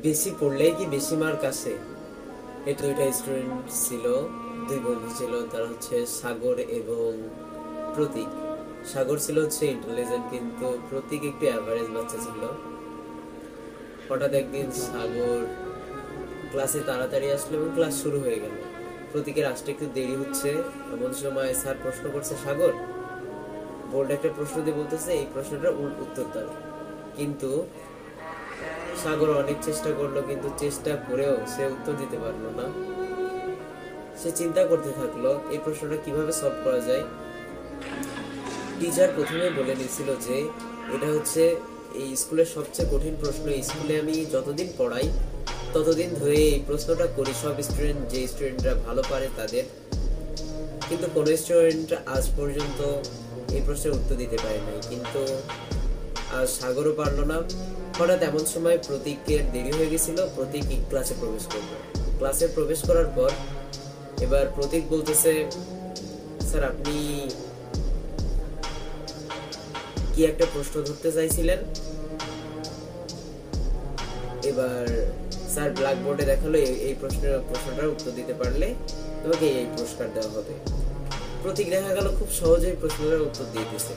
বেশি পড়লেই কি বেশি মার্ক আসে? এই দুইটা স্টুডেন্ট ছিল, দুই বন্ধু ছিল, তারা হচ্ছে সাগর এবং প্রতীক। সাগর ছিল হচ্ছে ইন্টেলিজেন্ট, কিন্তু প্রতীক একটু অ্যাভারেজ বাচ্চা ছিল। হঠাৎ একদিন সাগর ক্লাসে তাড়াতাড়ি আসলো এবং ক্লাস শুরু হয়ে গেল। প্রতীকের আসতে একটু দেরি হচ্ছে, এমন সময় স্যার প্রশ্ন করছে, সাগর বোর্ডে একটা প্রশ্ন দিয়ে বলতেছে এই প্রশ্নটার উত্তর দাও। কিন্তু সাগর অনেক চেষ্টা করলো, কিন্তু চেষ্টা করেও সে উত্তর দিতে পারলো না। সে চিন্তা করতে থাকলো এই প্রশ্নটা কিভাবে সলভ করা যায়। টিচার প্রথমে বলে দিয়েছিল যে এটা হচ্ছে এই স্কুলের সবচেয়ে কঠিন প্রশ্ন। স্কুলে আমি যতদিন পড়াই ততদিন ধরে এই প্রশ্নটা করি সব স্টুডেন্ট, যে স্টুডেন্টরা ভালো পারে তাদের, কিন্তু কোনো স্টুডেন্ট আজ পর্যন্ত এই প্রশ্নের উত্তর দিতে পারে নাই। কিন্তু আর সাগরও পারলো না। হঠাৎ এমন সময় প্রতীকের দেরি হয়ে গেছিল, প্রতীক ক্লাসে প্রবেশ করলো। ক্লাসে প্রবেশ করার পর এবার প্রতীক বলতেছে, স্যার আপনি কি একটা প্রশ্ন ধরতে চাইছিলেন? এবার স্যার ব্ল্যাকবোর্ডে দেখালো এই প্রশ্নটার উত্তর দিতে পারলে তোমাকে এই পুরস্কার দেওয়া হবে। প্রতীক দেখা গেল খুব সহজেই প্রশ্নটার উত্তর দিয়ে দিয়েছে।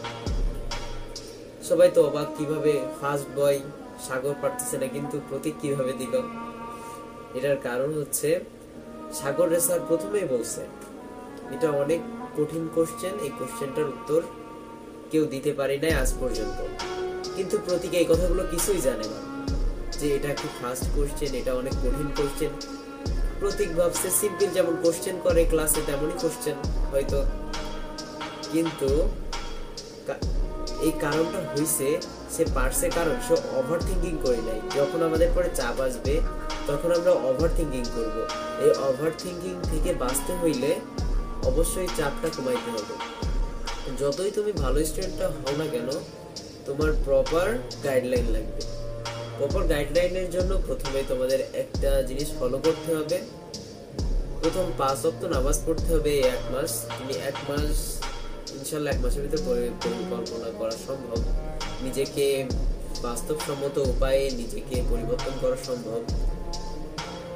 সবাই তো অবাক, কিভাবে ফার্স্ট বয় সাগর পারতেছে না কিন্তু প্রতীক কিভাবে দিল। এটার কারণ হচ্ছে সাগর স্যার প্রথমেই বলছে এটা অনেক কঠিন কোশ্চেন, এই কোশ্চেনটার উত্তর কেউ দিতে পারে নাই আজ পর্যন্ত। কিন্তু প্রতীক এই কথাগুলো কিছুই জানে না যে এটা কি ফার্স্ট কোশ্চেন, এটা অনেক কঠিন কোশ্চেন। প্রতীক ভাবছে সিম্পল যেমন কোশ্চেন করে ক্লাসে তেমনই কোশ্চেন হয়তো। কিন্তু এই কারণটা হইছে সে পারছে কারণ সে ওভার থিঙ্কিং করে নাই। যখন আমাদের পরে চাপ আসবে তখন আমরা ওভার থিঙ্কিং করবো। এই ওভার থিঙ্কিং থেকে বাঁচতে হইলে অবশ্যই চাপটা কমাইতে হবে। যতই তুমি ভালো স্টুডেন্টটা হও না কেন, তোমার প্রপার গাইডলাইন লাগবে। প্রপার গাইডলাইনের জন্য প্রথমে তোমাদের একটা জিনিস ফলো করতে হবে। প্রথম 5 ওয়াক্ত নামাজ পড়তে হবে এই 1 মাস। তুমি 1 মাস ইনশাল্লাহ 1 মাসের ভিতরে পরিকল্পনা করা সম্ভব। নিজেকে বাস্তবসম্মত উপায়ে নিজেকে পরিবর্তন করা সম্ভব।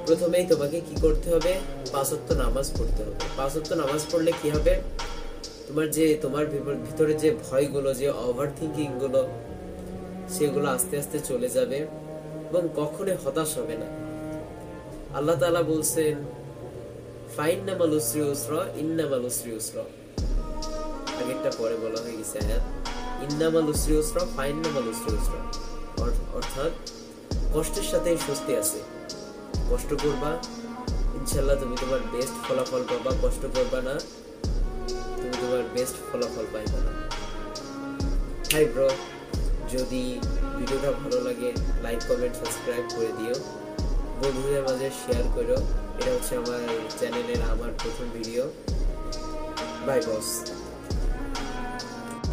প্রথমেই তোমাকে কি করতে হবে? 5 ওয়াক্ত নামাজ পড়তে হবে। 5 ওয়াক্ত নামাজ পড়লে কি হবে? তোমার ভিতরে যে ভয়গুলো, যে ওভার থিঙ্কিং গুলো, সেগুলো আস্তে আস্তে চলে যাবে এবং কখনোই হতাশ হবে না। আল্লাহ তাআলা বলছেন ফাইন্নামাল উসরি ইউসরা ইন্নামাল উসরি ইউসরা। আগেরটা পরে বলা হয়ে গেছে আয়াত, ইন্নামাল উসরি ইউসরা ফাইন্নামাল উসরি ইউসরা, অর্থাৎ কষ্টের সাথে স্বস্তি আছে। কষ্ট করবা, ইনশাআল্লাহ তুমি তোমার বেস্ট ফলাফল পাবা। কষ্ট করবা না, তুমি তোমার বেস্ট ফলাফল পাইবা না। হাই ব্রো, যদি ভিডিওটা ভালো লাগে লাইক কমেন্ট সাবস্ক্রাইব করে দিও, বন্ধুদের মাঝে শেয়ার করো। এটা হচ্ছে আমার চ্যানেলের আমার প্রথম ভিডিও। By boss.